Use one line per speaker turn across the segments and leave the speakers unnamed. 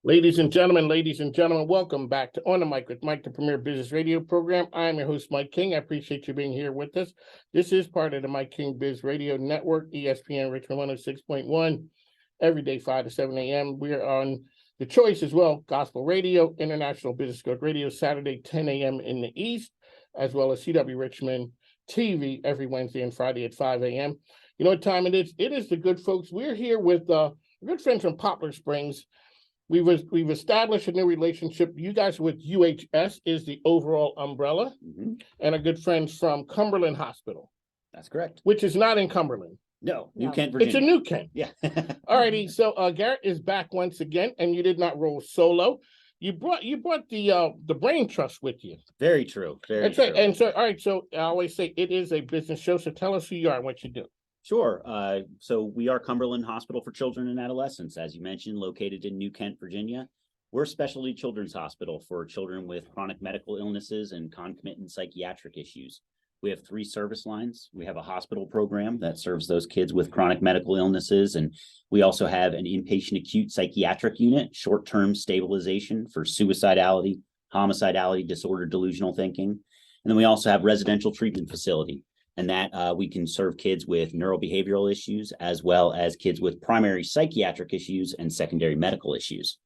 Ladies and gentlemen, welcome back to On the Mic with Mike, the premier business radio program. I'm your host, Mike King. I appreciate you being here with us. This is part of the Mike King Biz Radio Network, ESPN Richmond 106.1, every day, 5 to 7 a.m. We're on The Choice as well, Gospel Radio, International Business Code Radio, Saturday, 10 a.m. in the East, as well as CW Richmond TV every Wednesday and Friday at 5 a.m. You know what time it is? It is the good folks. We're here with good friends from Poplar Springs. We've established a new relationship. You guys with UHS is the overall umbrella, and a good friend from Cumberland Hospital.
That's correct.
Which is not in Cumberland.
No, New Kent, Virginia.
It's in New Kent.
Yeah.
All righty. So Garrett is back once again, and you did not roll solo. You brought the brain trust with you.
Very true.
That's
true.
Right. And so, all right. So I always say it is a business show. So tell us who you are and what you do.
Sure. So we are Cumberland Hospital for Children and Adolescents, as you mentioned, located in New Kent, Virginia. We're a specialty children's hospital for children with chronic medical illnesses and concomitant psychiatric issues. We have 3 service lines. We have a hospital program that serves those kids with chronic medical illnesses. And we also have an inpatient acute psychiatric unit, short-term stabilization for suicidality, homicidality, disordered delusional thinking. And then we also have residential treatment facility. And that we can serve kids with neurobehavioral issues, as well as kids with primary psychiatric issues and secondary medical issues.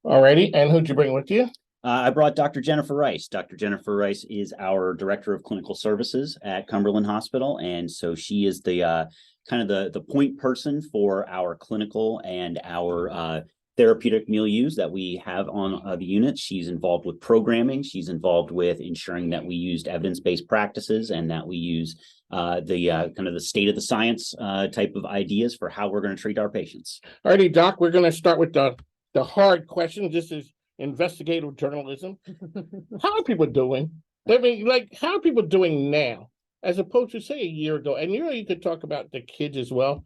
All righty. And who'd you bring with you?
I brought Dr. Jennifer Rice. Dr. Jennifer Rice is our Director of Clinical Services at Cumberland Hospital. And so she is the kind of the point person for our clinical and our therapeutic milieux that we have on the unit. She's involved with programming. She's involved with ensuring that we used evidence-based practices and that we use the kind of the state of the science type of ideas for how we're going to treat our patients.
All righty, Doc, we're going to start with the hard questions. This is investigative journalism. How are people doing? I mean, how are people doing now as opposed to, say, a year ago? And you could talk about the kids as well.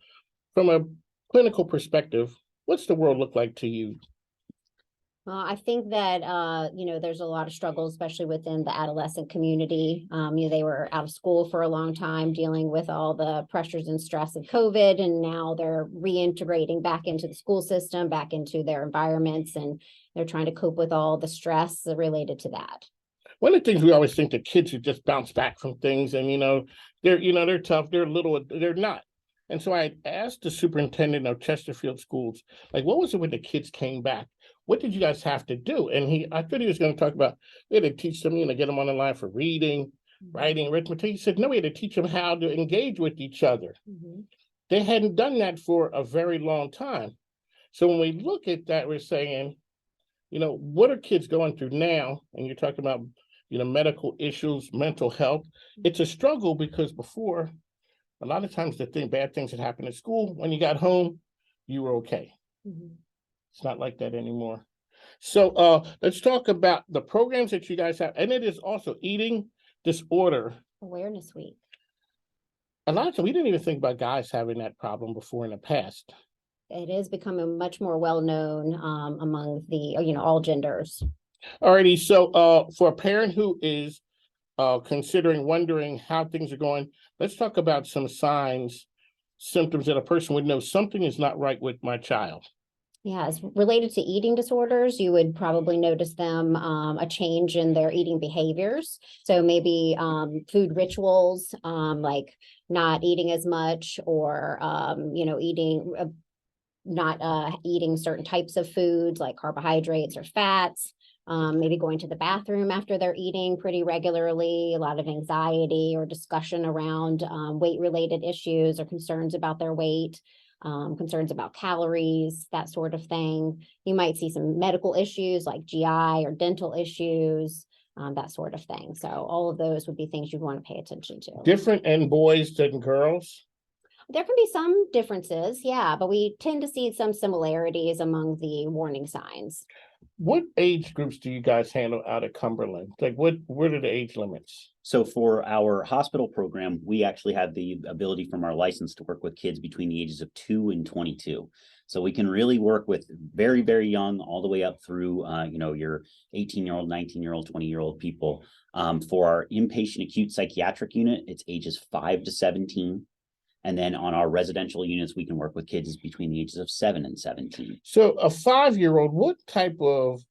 From a clinical perspective, what's the world look like to you?
I think that, there's a lot of struggle, especially within the adolescent community. They were out of school for a long time, dealing with all the pressures and stress of COVID, and now they're reintegrating back into the school system, back into their environments, and they're trying to cope with all the stress related to that.
One of the things we always think that kids who just bounce back from things, and they're tough, they're little, they're not. And so I asked the superintendent of Chesterfield schools, what was it when the kids came back? What did you guys have to do? And I thought he was going to talk about, we had to teach them, get them on the line for reading, writing, arithmetic. He said, no, we had to teach them how to engage with each other. They hadn't done that for a very long time. So when we look at that, we're saying, what are kids going through now? And you're talking about, medical issues, mental health. It's a struggle because before, a lot of times bad things that happened at school, when you got home, you were okay. It's not like that anymore. So let's talk about the programs that you guys have. And it is also Eating Disorder
Awareness Week.
A lot of times we didn't even think about guys having that problem before in the past.
It is becoming much more well-known among all genders.
All righty. So for a parent who is wondering how things are going, let's talk about some signs, symptoms that a person would know something is not right with my child.
Yeah, as related to eating disorders, you would probably notice them a change in their eating behaviors. So maybe food rituals, like not eating as much, or not eating certain types of foods like carbohydrates or fats. Maybe going to the bathroom after they're eating pretty regularly, a lot of anxiety or discussion around weight-related issues or concerns about their weight. Concerns about calories, that sort of thing. You might see some medical issues like GI or dental issues, that sort of thing. So all of those would be things you'd want to pay attention to.
Different in boys than girls?
There can be some differences, yeah, but we tend to see some similarities among the warning signs.
What age groups do you guys handle out of Cumberland? What are the age limits?
So for our hospital program, we actually have the ability from our license to work with kids between the ages of 2 and 22. So we can really work with very, very young, all the way up through, your 18-year-old, 19-year-old, 20-year-old people. For our inpatient acute psychiatric unit, it's ages 5 to 17. And then on our residential units, we can work with kids between the ages of 7 and 17.
So a 5-year-old, what type of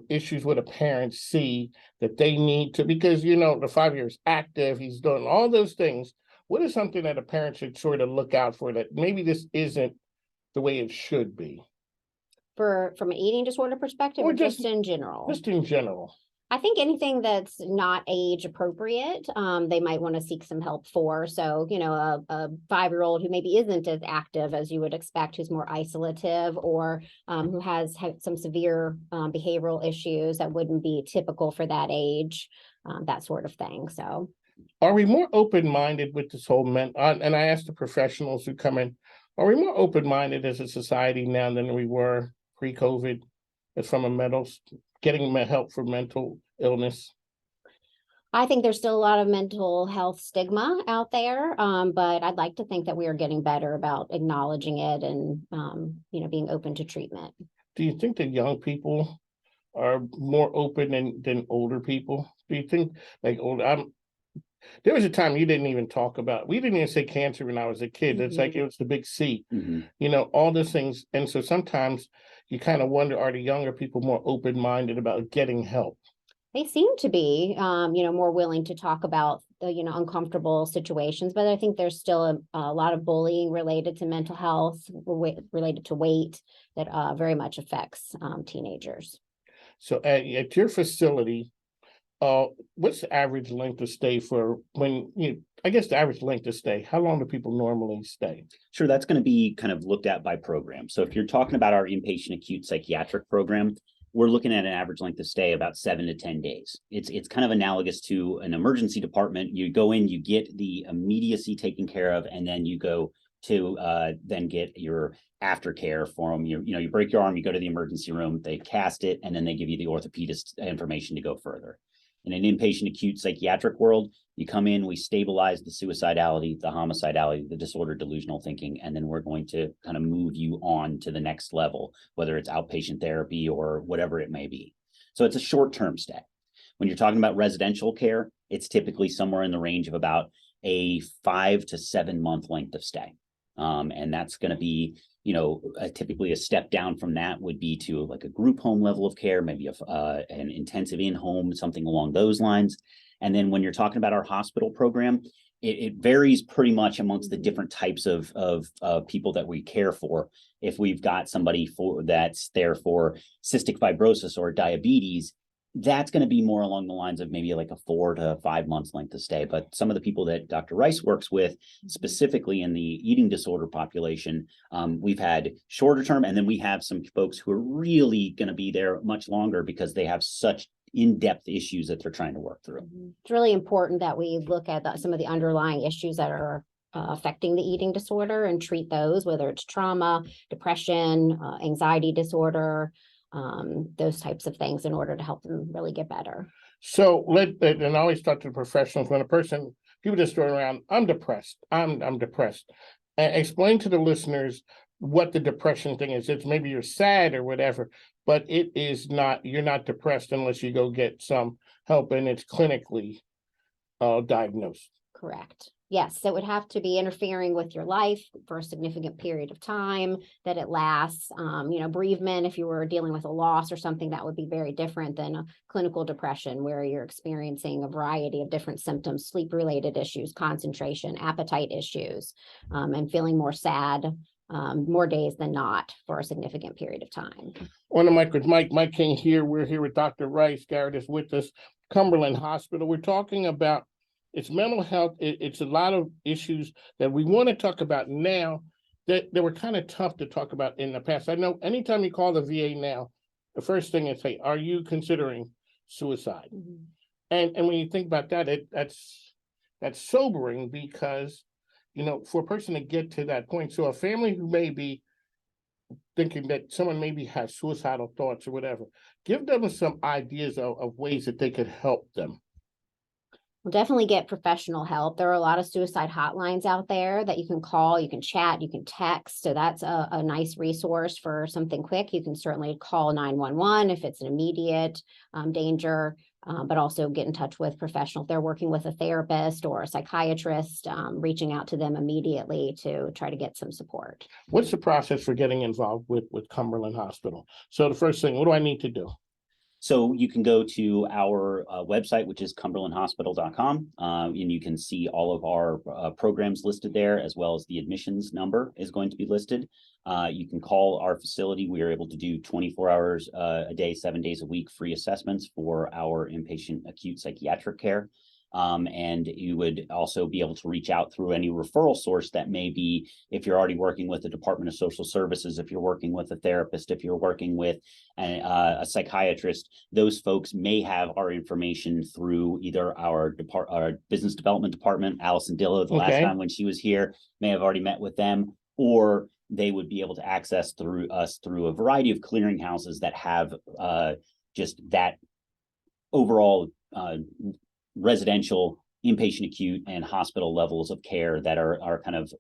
issues would a parent see that they need to, because the 5-year is active, he's doing all those things. What is something that a parent should sort of look out for that maybe this isn't the way it should be?
From an eating disorder perspective,
Or
or just in general?
Just in general.
I think anything that's not age appropriate, they might want to seek some help for. So, a 5-year-old who maybe isn't as active as you would expect, who's more isolative, or who has some severe behavioral issues that wouldn't be typical for that age, that sort of thing. So,
are we more open-minded with this whole and I asked the professionals who come in, are we more open-minded as a society now than we were pre-COVID, as from getting help for mental illness?
I think there's still a lot of mental health stigma out there, but I'd like to think that we are getting better about acknowledging it and, being open to treatment.
Do you think that young people are more open than older people? Do you think there was a time we didn't even say cancer when I was a kid. It's like it was the big C, all those things. And so sometimes you kind of wonder, are the younger people more open-minded about getting help?
They seem to be, more willing to talk about the, uncomfortable situations, but I think there's still a lot of bullying related to mental health, related to weight, that very much affects teenagers.
So at your facility, what's the average length of stay for the average length of stay? How long do people normally stay?
Sure, that's going to be kind of looked at by program. So if you're talking about our inpatient acute psychiatric program, we're looking at an average length of stay about 7 to 10 days. It's kind of analogous to an emergency department. You go in, you get the immediacy taken care of, and then you go to then get your aftercare for them. You break your arm, you go to the emergency room, they cast it, and then they give you the orthopedist information to go further. In an inpatient acute psychiatric world, you come in, we stabilize the suicidality, the homicidality, the disordered delusional thinking, and then we're going to kind of move you on to the next level, whether it's outpatient therapy or whatever it may be. So it's a short-term stay. When you're talking about residential care, it's typically somewhere in the range of about a 5 to 7 month length of stay. And that's going to be, typically a step down from that would be to like a group home level of care, maybe an intensive in-home, something along those lines. And then when you're talking about our hospital program, it varies pretty much amongst the different types of people that we care for. If we've got somebody that's there for cystic fibrosis or diabetes, that's going to be more along the lines of maybe like a 4 to 5 months length of stay. But some of the people that Dr. Rice works with, specifically in the eating disorder population, we've had shorter term, and then we have some folks who are really going to be there much longer because they have such in-depth issues that they're trying to work through.
It's really important that we look at some of the underlying issues that are affecting the eating disorder and treat those, whether it's trauma, depression, anxiety disorder, those types of things, in order to help them really get better.
So and I always talk to the professionals when people just throw around, I'm depressed. I'm depressed. And explain to the listeners what the depression thing is. It's maybe you're sad or whatever, but it is not, you're not depressed unless you go get some help and it's clinically diagnosed.
Correct. Yes, it would have to be interfering with your life for a significant period of time, that it lasts. Bereavement, if you were dealing with a loss or something, that would be very different than a clinical depression, where you're experiencing a variety of different symptoms, sleep-related issues, concentration, appetite issues, and feeling more sad more days than not for a significant period of time.
On the mic with Mike King here. We're here with Dr. Rice. Garrett is with us, Cumberland Hospital. We're talking about it's mental health. It's a lot of issues that we want to talk about now that were kind of tough to talk about in the past. I know anytime you call the VA now, the first thing is, hey, are you considering suicide? Mm-hmm. And when you think about that, that's sobering, because, for a person to get to that point, so a family who may be thinking that someone maybe has suicidal thoughts or whatever, give them some ideas of ways that they could help them.
Well, definitely get professional help. There are a lot of suicide hotlines out there that you can call, you can chat, you can text. So that's a nice resource for something quick. You can certainly call 911 if it's an immediate danger. but also get in touch with professional. If they're working with a therapist or a psychiatrist, reaching out to them immediately to try to get some support.
What's the process for getting involved with Cumberland Hospital? So the first thing, what do I need to do?
So you can go to our website, which is cumberlandhospital.com, and you can see all of our programs listed there, as well as the admissions number is going to be listed. You can call our facility. We are able to do 24 hours a day, 7 days a week, free assessments for our inpatient acute psychiatric care. And you would also be able to reach out through any referral source that may be, if you're already working with the Department of Social Services, if you're working with a therapist, if you're working with a psychiatrist, those folks may have our information through either our business development department. Allison Dillo, the last time when she was here, may have already met with them, or they would be able to access through us through a variety of clearinghouses that have just that overall residential, inpatient acute, and hospital levels of care that are kind of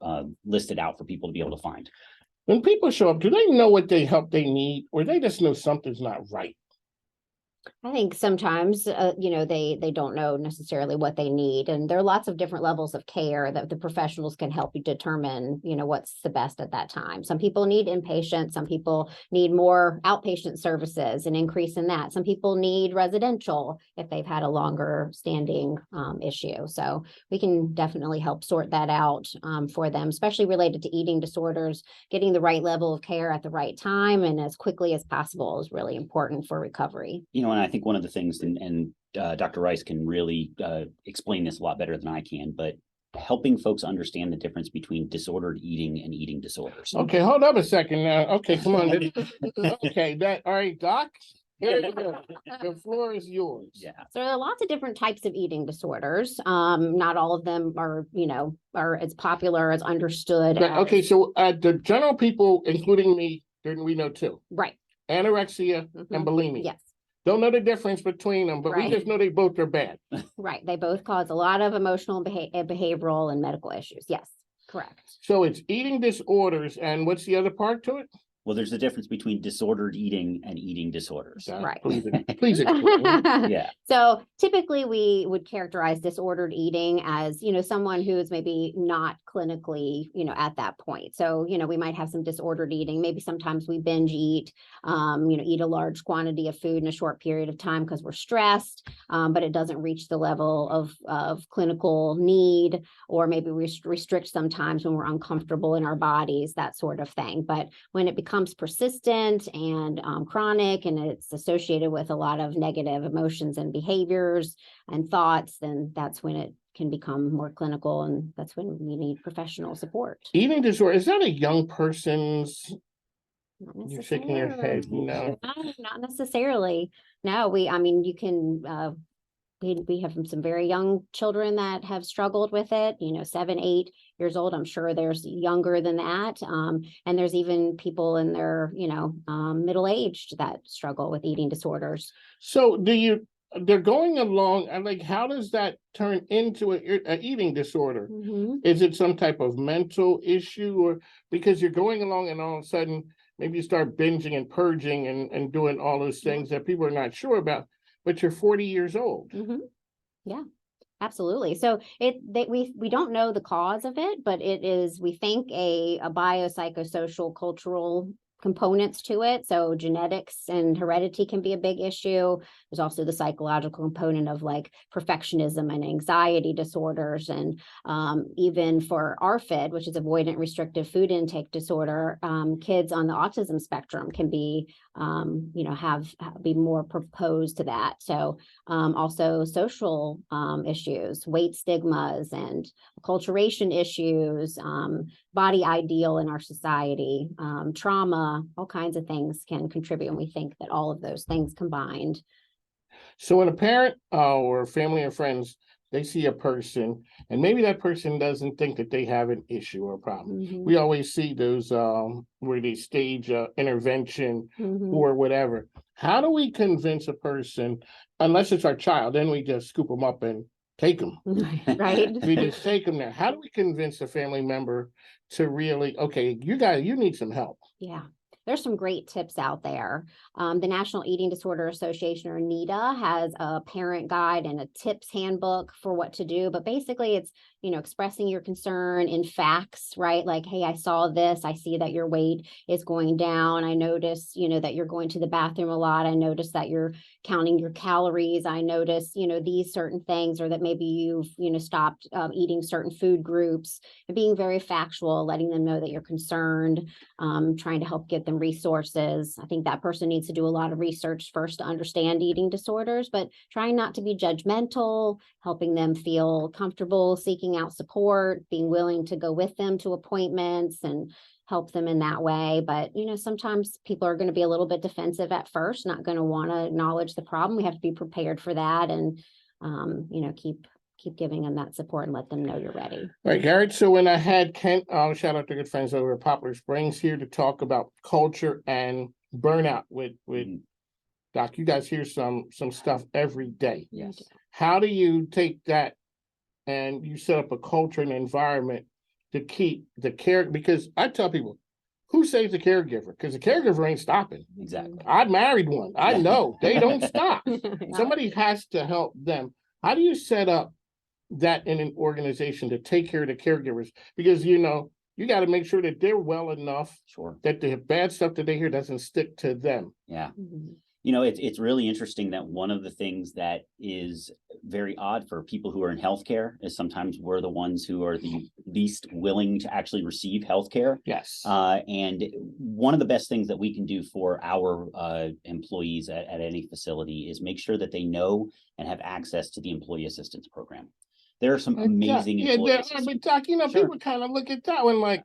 listed out for people to be able to find.
When people show up, do they know what help they need, or they just know something's not right?
I think sometimes, they don't know necessarily what they need. And there are lots of different levels of care that the professionals can help you determine, what's the best at that time. Some people need inpatient, some people need more outpatient services, an increase in that. Some people need residential if they've had a longer standing issue. So we can definitely help sort that out for them, especially related to eating disorders. Getting the right level of care at the right time and as quickly as possible is really important for recovery.
And I think one of the things, and Dr. Rice can really explain this a lot better than I can, but helping folks understand the difference between disordered eating and eating disorders.
Okay, hold up a second now. Okay, come on. Okay, all right, Doc. Here you go. The floor is yours.
Yeah.
So there are lots of different types of eating disorders. Not all of them are as popular, as understood.
Okay, so the general people, including me, we know two.
Right.
Anorexia and bulimia.
Yes.
Don't know the difference between them, but we just know they both are bad.
Right. They both cause a lot of emotional, behavioral, and medical issues. Yes, correct.
So it's eating disorders, and what's the other part to it?
Well, there's a difference between disordered eating and eating disorders.
Right.
Please explain.
Yeah.
So typically we would characterize disordered eating as, someone who is maybe not clinically, at that point. So, we might have some disordered eating. Maybe sometimes we binge eat, eat a large quantity of food in a short period of time because we're stressed, but it doesn't reach the level of clinical need, or maybe we restrict sometimes when we're uncomfortable in our bodies, that sort of thing. But when it becomes persistent and chronic, and it's associated with a lot of negative emotions and behaviors and thoughts, then that's when it can become more clinical, and that's when we need professional support.
Eating disorder, is that a young person's? You're shaking your head, no.
Not necessarily. No, you can we have some very young children that have struggled with it, 7, 8 years old. I'm sure there's younger than that. And there's even people in their, middle-aged that struggle with eating disorders.
So they're going along, and like, how does that turn into an eating disorder? Is it some type of mental issue, or because you're going along and all of a sudden, maybe you start binging and purging and doing all those things that people are not sure about, but you're 40 years old.
Yeah, absolutely. So we don't know the cause of it, but it is, we think, a biopsychosocial cultural components to it. So genetics and heredity can be a big issue. There's also the psychological component of like perfectionism and anxiety disorders. And even for ARFID, which is avoidant restrictive food intake disorder, kids on the autism spectrum can be, be more proposed to that. So also social issues, weight stigmas and acculturation issues, body ideal in our society, trauma, all kinds of things can contribute. And we think that all of those things combined.
So when a parent or family or friends, they see a person, and maybe that person doesn't think that they have an issue or a problem. We always see those where they stage intervention or whatever. How do we convince a person, unless it's our child, then we just scoop them up and take them.
Right.
We just take them there. How do we convince a family member to really, okay, you need some help?
Yeah. there's some great tips out there. The National Eating Disorder Association, or NEDA, has a parent guide and a tips handbook for what to do. But basically it's, expressing your concern in facts, right? Like, hey, I saw this. I see that your weight is going down. I notice, that you're going to the bathroom a lot. I notice that you're counting your calories. I notice, these certain things, or that maybe you've, stopped eating certain food groups, and being very factual, letting them know that you're concerned, trying to help get them resources. I think that person needs to do a lot of research first to understand eating disorders, but trying not to be judgmental, helping them feel comfortable, seeking out support, being willing to go with them to appointments and help them in that way. But, sometimes people are going to be a little bit defensive at first, not going to want to acknowledge the problem. We have to be prepared for that, and, keep giving them that support and let them know you're ready.
Right, Garrett. So when I had Kent, shout out to good friends over at Poplar Springs here to talk about culture and burnout with Doc, you guys hear some stuff every day.
Yes.
How do you take that and you set up a culture and environment to keep the care? Because I tell people, who saves the caregiver? Because the caregiver ain't stopping.
Exactly.
I married one. I know they don't stop.
Yeah.
Somebody has to help them. How do you set up that in an organization to take care of the caregivers? Because you got to make sure that they're well enough,
Sure,
that the bad stuff that they hear doesn't stick to them.
yeah.
Mhm.
It's really interesting that one of the things that is very odd for people who are in healthcare is sometimes we're the ones who are the least willing to actually receive healthcare.
Yes.
And one of the best things that we can do for our employees at any facility is make sure that they know and have access to the employee assistance program. There are some amazing employee assistance.
But Doc,
Sure.
people kind of look at that one like,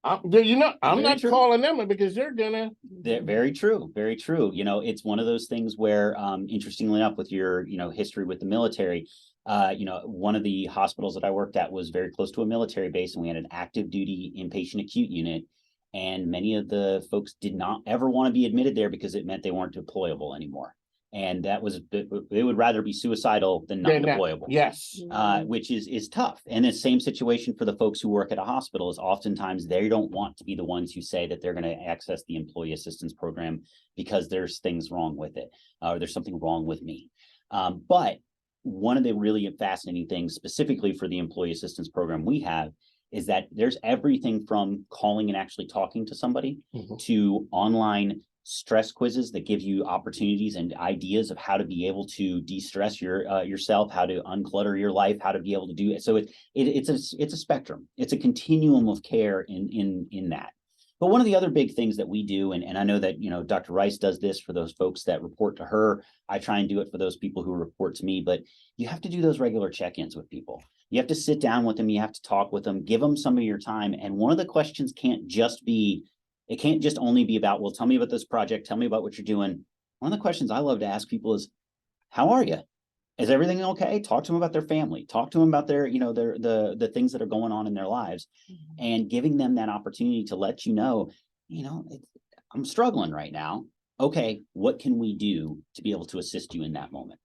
I'm
Very
not
true.
calling them because they're gonna.
Very true. Very true. It's one of those things where, interestingly enough, with your, history with the military, one of the hospitals that I worked at was very close to a military base, and we had an active duty inpatient acute unit. And many of the folks did not ever want to be admitted there because it meant they weren't deployable anymore. And that was, they would rather be suicidal than not deployable.
Yes.
Which is tough. And the same situation for the folks who work at a hospital is oftentimes they don't want to be the ones who say that they're going to access the employee assistance program because there's things wrong with it, or there's something wrong with me. But one of the really fascinating things specifically for the employee assistance program we have is that there's everything from calling and actually talking to somebody to online stress quizzes that give you opportunities and ideas of how to be able to de-stress yourself, how to unclutter your life, how to be able to do it. So it's a spectrum. It's a continuum of care in that. But one of the other big things that we do, and I know that Dr. Rice does this for those folks that report to her. I try and do it for those people who report to me, but you have to do those regular check-ins with people. You have to sit down with them, you have to talk with them, give them some of your time. And one of the questions can't just only be about, well, tell me about this project, tell me about what you're doing. One of the questions I love to ask people is, how are you? Is everything okay? Talk to them about their family, talk to them about their, the things that are going on in their lives, and giving them that opportunity to let I'm struggling right now. Okay, what can we do to be able to assist you in that moment?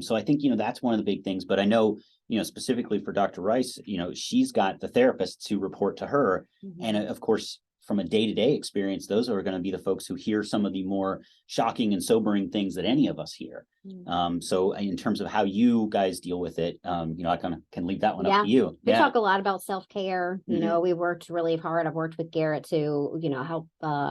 So I think, that's one of the big things, but I know, specifically for Dr. Rice, she's got the therapists who report to her. And of course, from a day-to-day experience, those are going to be the folks who hear some of the more shocking and sobering things that any of us hear. So in terms of how you guys deal with it, I kind of can leave that one up to you.
We talk a lot about self-care. We worked really hard. I've worked with Garrett to, help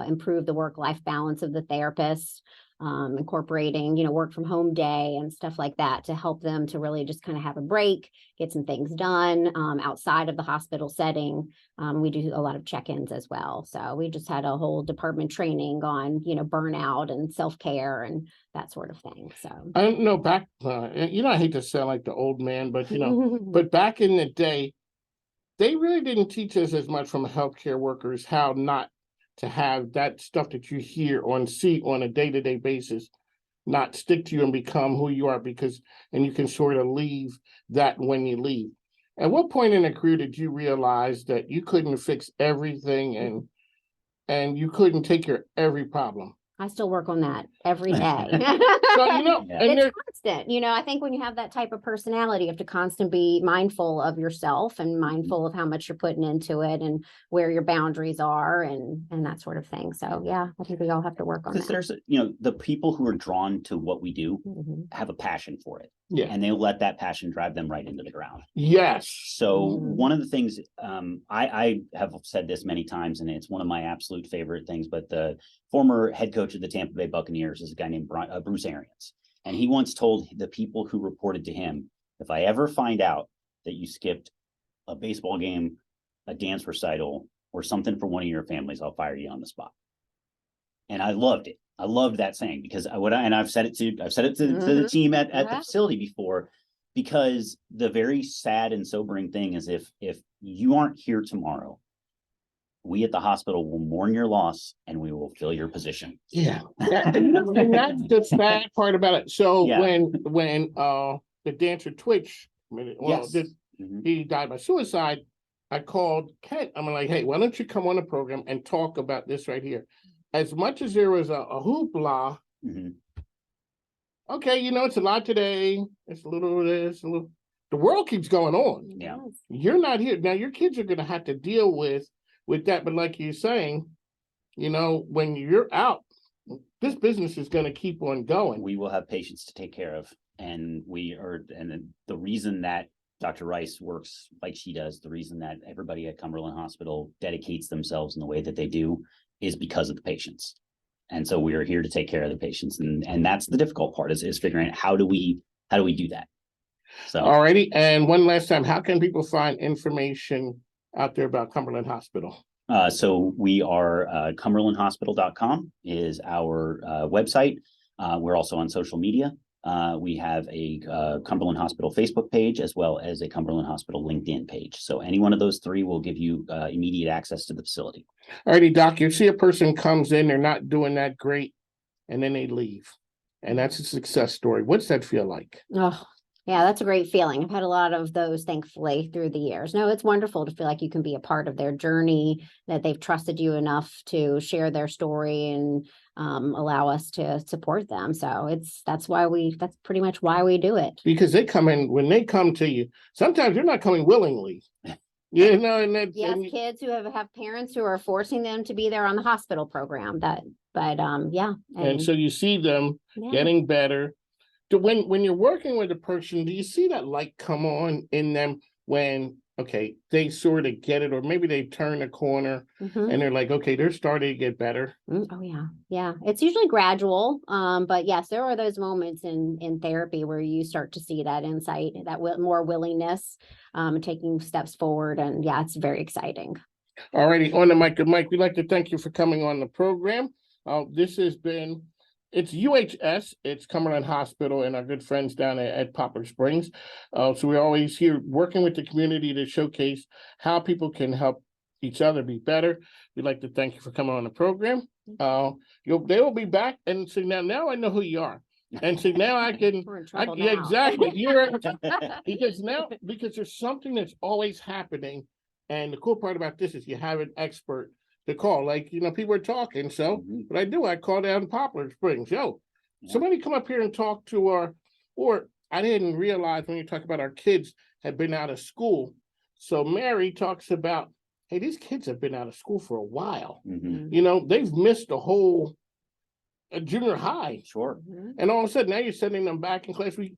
improve the work-life balance of the therapist, incorporating, work from home day and stuff like that to help them to really just kind of have a break, get some things done outside of the hospital setting. We do a lot of check-ins as well. So we just had a whole department training on, burnout and self-care and that sort of thing. So
I don't know, back, I hate to sound like the old man, but but back in the day, they really didn't teach us as much from healthcare workers how not to have that stuff that you hear see on a day-to-day basis not stick to you and become who you are, and you can sort of leave that when you leave. At what point in the career did you realize that you couldn't fix everything and you couldn't take care of every problem?
I still work on that every day.
So, you know,
Yeah.
and
It's
there,
constant, I think when you have that type of personality, you have to constantly be mindful of yourself and mindful of how much you're putting into it and where your boundaries are and that sort of thing. So yeah, I think we all have to work on
Because
that.
there's, the people who are drawn to what we do
Mhm.
have a passion for it.
Yeah.
And they'll let that passion drive them right into the ground.
yes.
So
Mhm.
one of the things, I have said this many times, and it's one of my absolute favorite things, but the former head coach of the Tampa Bay Buccaneers is a guy named Bruce Arians. And he once told the people who reported to him, if I ever find out that you skipped a baseball game, a dance recital, or something for one of your families, I'll fire you on the spot. And I loved it. I loved that saying because I've said it to the team at the
Yeah.
facility before, because the very sad and sobering thing is if you aren't here tomorrow, we at the hospital will mourn your loss and we will fill your position.
Yeah. And that's the sad part about it. So
Yeah.
when the dancer Twitch,
Yes. Mhm.
he died by suicide, I called Kent. I'm like, hey, why don't you come on the program and talk about this right here? As much as there was a hoopla,
Mhm.
okay, it's a lot today. It's a little of this, a little. The world keeps going on.
Yeah.
Yes.
You're not here now. Your kids are going to have to deal with that. But like you're saying, when you're out, this business is going to keep on going.
We will have patients to take care of, and the reason that Dr. Rice works like she does, the reason that everybody at Cumberland Hospital dedicates themselves in the way that they do is because of the patients. And so we are here to take care of the patients. And that's the difficult part is figuring out how do we do that? So,
Alrighty. And one last time, how can people find information out there about Cumberland Hospital?
so we are, cumberlandhospital.com is our website. We're also on social media. We have a Cumberland Hospital Facebook page as well as a Cumberland Hospital LinkedIn page. So any one of those three will give you immediate access to the facility.
Alrighty, Doc, you see a person comes in, they're not doing that great, and then they leave. And that's a success story. What's that feel like?
Oh, yeah, that's a great feeling. I've had a lot of those, thankfully, through the years. No, it's wonderful to feel like you can be a part of their journey, that they've trusted you enough to share their story and allow us to support them. So that's pretty much why we do it.
Because when they come to you, sometimes they're not coming willingly. And
Yes, kids who have parents who are forcing them to be there on the hospital program. Yeah.
And so you see them
yeah.
getting better. When you're working with a person, do you see that light come on in them when they sort of get it, or maybe they turn a corner
Mhm.
and they're like, okay, they're starting to get better?
Oh yeah. Yeah. It's usually gradual. But yes, there are those moments in therapy where you start to see that insight, that more willingness, taking steps forward. And yeah, it's very exciting.
Alrighty, on the mic, Mike, we'd like to thank you for coming on the program. It's UHS, it's Cumberland Hospital and our good friends down at Poplar Springs. So we're always here working with the community to showcase how people can help each other be better. We'd like to thank you for coming on the program. They will be back, and so now I know who you are. And so now I can,
We're in trouble
yeah,
now.
exactly. Because there's something that's always happening. And the cool part about this is you have an expert to call. Like, people are talking. So what I call down Poplar Springs. Somebody come up here and talk to or I didn't realize when you talk about our kids have been out of school. So Mary talks about, hey, these kids have been out of school for a while. They've missed a whole junior high.
Sure.
And all of a sudden now you're sending them back in class. We,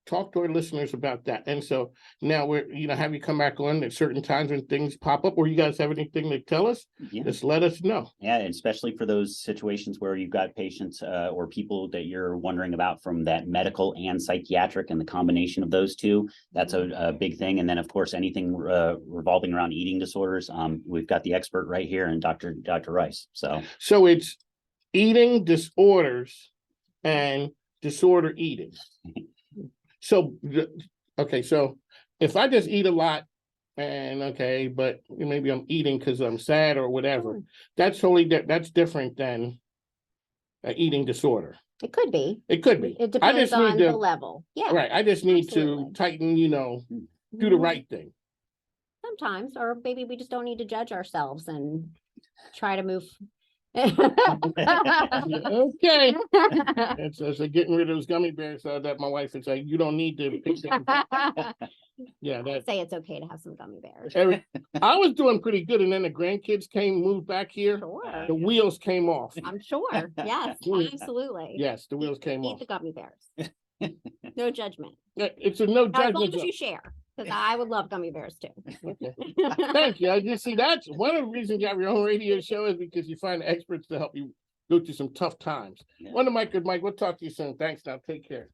talk to our listeners about that. And so now we're, have you come back on at certain times when things pop up, or you guys have anything to tell us?
Yeah.
Just let us know.
Yeah, and especially for those situations where you've got patients or people that you're wondering about from that medical and psychiatric and the combination of those two, that's a big thing. And then of course, anything revolving around eating disorders, we've got the expert right here and Dr. Rice. So
it's eating disorders and disorder eating. So if I just eat a lot and but maybe I'm eating because I'm sad or whatever, that's different than an eating disorder.
It could be.
It could be.
It depends on the level. Yeah.
Right. I just need
absolutely.
to tighten, do the right thing.
Sometimes, or maybe we just don't need to judge ourselves and try to move
Okay. It's as they're getting rid of those gummy bears that my wife is like, you don't need to pick them. Yeah, that
Say it's okay to have some gummy bears.
I was doing pretty good, and then the grandkids moved back here.
Sure,
The wheels came off.
I'm sure. Yes, absolutely.
Yes, the wheels came
Eat
off.
the gummy bears. No judgment.
It's a no
As long
judgment
as
zone.
you share, because I would love gummy bears too.
Okay. Thank you. I just see that's one of the reasons you have your own radio show is because you find experts to help you go through some tough times.
Yeah.
Mike, we'll talk to you soon. Thanks now. Take care.